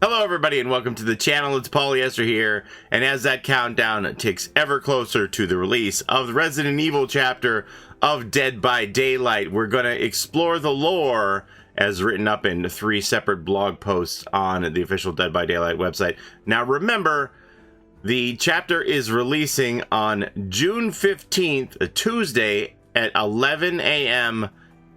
Hello everybody and welcome to the channel. It's Paulie Esther here, and as that countdown ticks ever closer to the release of the Resident Evil chapter of Dead by Daylight, we're going to explore the lore as written up in 3 separate blog posts on the official Dead by Daylight website. Now remember, the chapter is releasing on June 15th, a Tuesday at 11 a.m.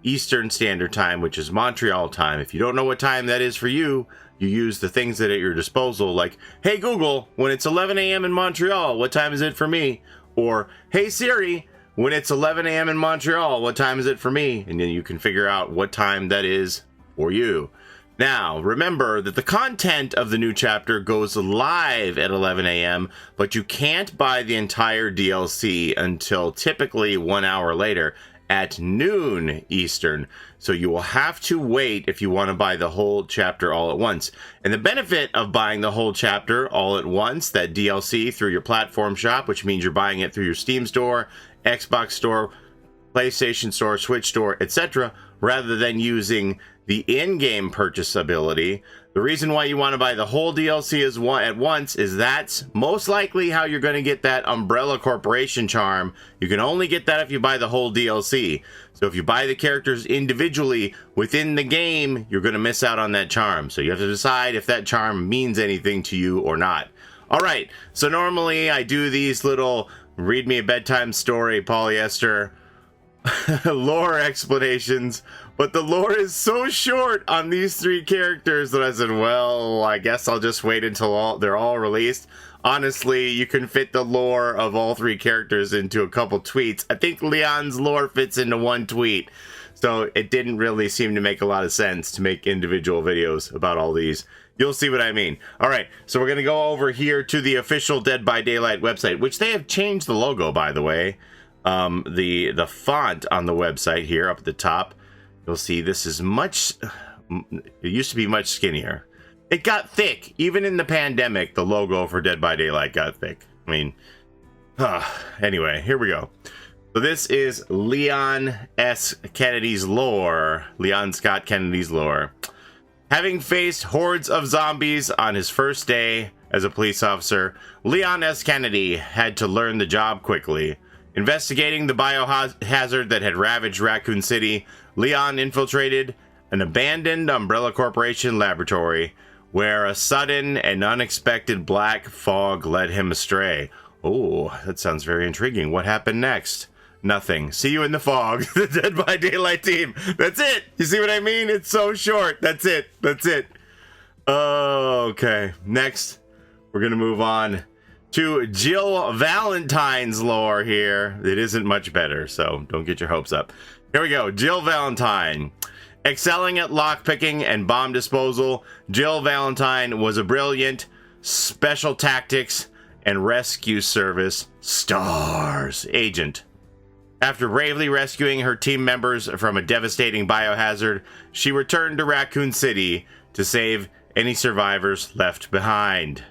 Eastern Standard Time, which is Montreal time. If you don't know what time that is for you, you use the things that are at your disposal, like, hey Google, when it's 11 a.m. in Montreal, what time is it for me? Or, hey Siri, when it's 11 a.m. in Montreal, what time is it for me? And then you can figure out what time that is for you. Now, remember that the content of the new chapter goes live at 11 a.m., but you can't buy the entire DLC until typically 1 hour later at noon Eastern. So you will have to wait if you want to buy the whole chapter all at once. And the benefit of buying the whole chapter all at once, that DLC, through your platform shop, which means you're buying it through your Steam store, Xbox store, PlayStation store, Switch store, etc., rather than using the in-game purchase ability. The reason why you want to buy the whole DLC at once is that's most likely how you're going to get that Umbrella Corporation charm. You can only get that if you buy the whole DLC. So if you buy the characters individually within the game, you're going to miss out on that charm. So you have to decide if that charm means anything to you or not. Alright, so normally I do these little read me a bedtime story, Paulie Esther, lore explanations, but the lore is so short on these 3 characters that I said, well, I guess I'll just wait until they're all released. Honestly, you can fit the lore of all 3 characters into a couple tweets. I think Leon's lore fits into 1 tweet, so it didn't really seem to make a lot of sense to make individual videos about all these. You'll see what I mean. Alright, so we're going to go over here to the official Dead by Daylight website, which they have changed the logo, by the way. The font on the website here up at the top, you'll see this is much, it used to be much skinnier. It got thick. Even in the pandemic, the logo for Dead by Daylight got thick. I mean, anyway, here we go. So this is Leon S. Kennedy's lore. Leon Scott Kennedy's lore. Having faced hordes of zombies on his first day as a police officer, Leon S. Kennedy had to learn the job quickly. Investigating the biohazard that had ravaged Raccoon City, Leon infiltrated an abandoned Umbrella Corporation laboratory where a sudden and unexpected black fog led him astray. Oh, that sounds very intriguing. What happened next? Nothing. See you in the fog. The Dead by Daylight team. That's it. You see what I mean? It's so short. That's it. That's it. Okay. Next, we're going to move on to Jill Valentine's lore here. It isn't much better, so don't get your hopes up. Here we go. Jill Valentine. Excelling at lockpicking and bomb disposal, Jill Valentine was a brilliant special tactics and rescue service s.t.a.r.s. agent. After bravely rescuing her team members from a devastating biohazard, she returned to Raccoon City to save any survivors left behind.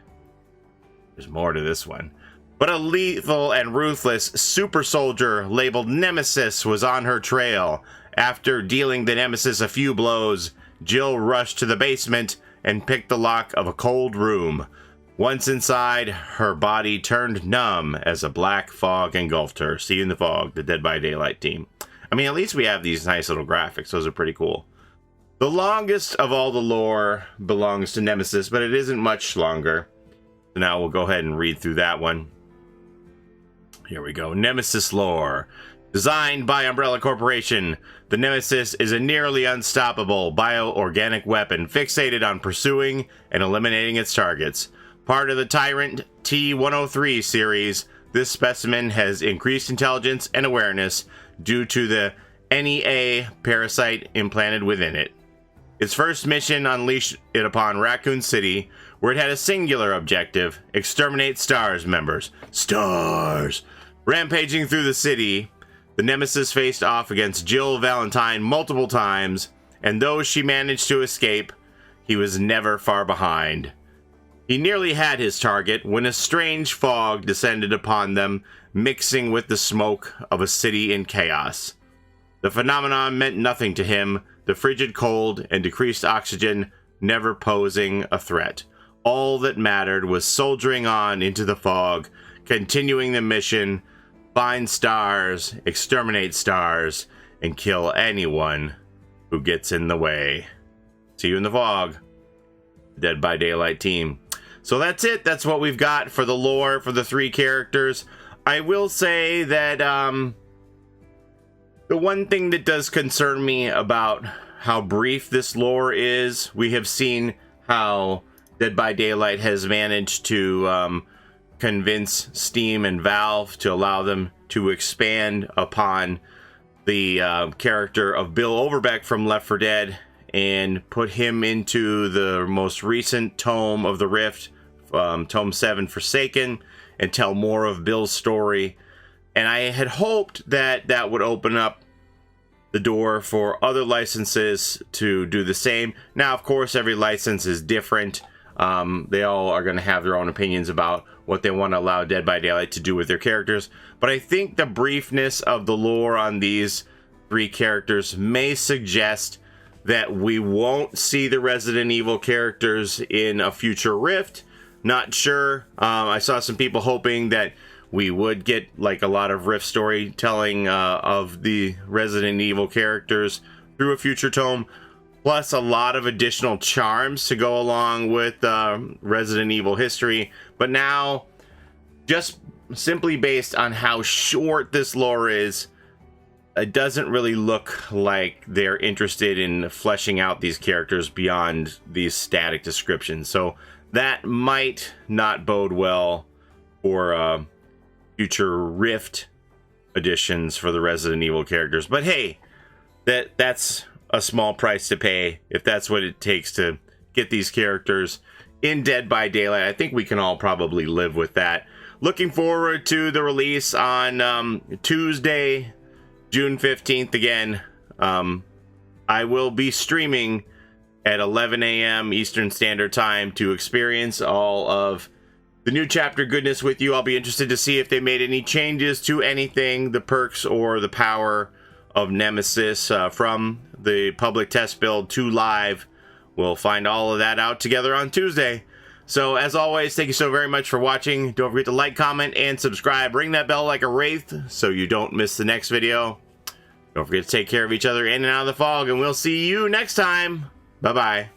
There's more to this one. But a lethal and ruthless super soldier labeled Nemesis was on her trail. After dealing the Nemesis a few blows, Jill rushed to the basement and picked the lock of a cold room. Once inside, her body turned numb as a black fog engulfed her. See you in the fog, the Dead by Daylight team. I mean, at least we have these nice little graphics. Those are pretty cool. The longest of all the lore belongs to Nemesis, but it isn't much longer. So now we'll go ahead and read through that one. Here we go. Nemesis lore. Designed by Umbrella Corporation, the Nemesis is a nearly unstoppable bioorganic weapon fixated on pursuing and eliminating its targets. Part of the Tyrant T-103 series, this specimen has increased intelligence and awareness due to the NEA parasite implanted within it. Its first mission unleashed it upon Raccoon City, where it had a singular objective: exterminate S.t.a.r.s members. S.t.a.r.s! Rampaging through the city, the Nemesis faced off against Jill Valentine multiple times, and though she managed to escape, he was never far behind. He nearly had his target when a strange fog descended upon them, mixing with the smoke of a city in chaos. The phenomenon meant nothing to him. The frigid cold and decreased oxygen never posing a threat. All that mattered was soldiering on into the fog, continuing the mission, find S.t.a.r.s, exterminate S.t.a.r.s, and kill anyone who gets in the way. See you in the fog, Dead by Daylight team. So that's it. That's what we've got for the lore for the 3 characters. I will say that the one thing that does concern me about how brief this lore is, we have seen how Dead by Daylight has managed to convince Steam and Valve to allow them to expand upon the character of Bill Overbeck from Left 4 Dead and put him into the most recent tome of the Rift, Tome 7 Forsaken, and tell more of Bill's story. And I had hoped that that would open up the door for other licenses to do the same. Now, of course, every license is different. They all are going to have their own opinions about what they want to allow Dead by Daylight to do with their characters. But I think the briefness of the lore on these 3 characters may suggest that we won't see the Resident Evil characters in a future Rift. Not sure. I saw some people hoping that we would get like a lot of Rift storytelling of the Resident Evil characters through a future tome, plus a lot of additional charms to go along with Resident Evil history. But now, just simply based on how short this lore is, it doesn't really look like they're interested in fleshing out these characters beyond these static descriptions. So that might not bode well for future Rift editions for the Resident Evil characters. But hey, that's a small price to pay if that's what it takes to get these characters in Dead by Daylight. I think we can all probably live with that. Looking forward to the release on Tuesday, June 15th again. I will be streaming at 11 a.m. Eastern Standard Time to experience all of the new chapter goodness with you. I'll be interested to see if they made any changes to anything, the perks or the power of Nemesis from the public test build to live. We'll find all of that out together on Tuesday. So as always, thank you so very much for watching. Don't forget to like, comment, and subscribe. Ring that bell like a wraith so you don't miss the next video. Don't forget to take care of each other in and out of the fog, and we'll see you next time. Bye-bye.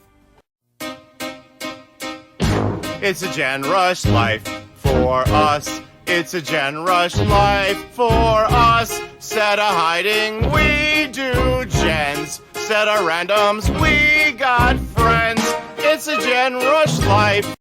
It's a Gen Rush life for us. It's a Gen Rush life for us. Set a hiding, we do gens. Set a randoms, we got friends. It's a Gen Rush life.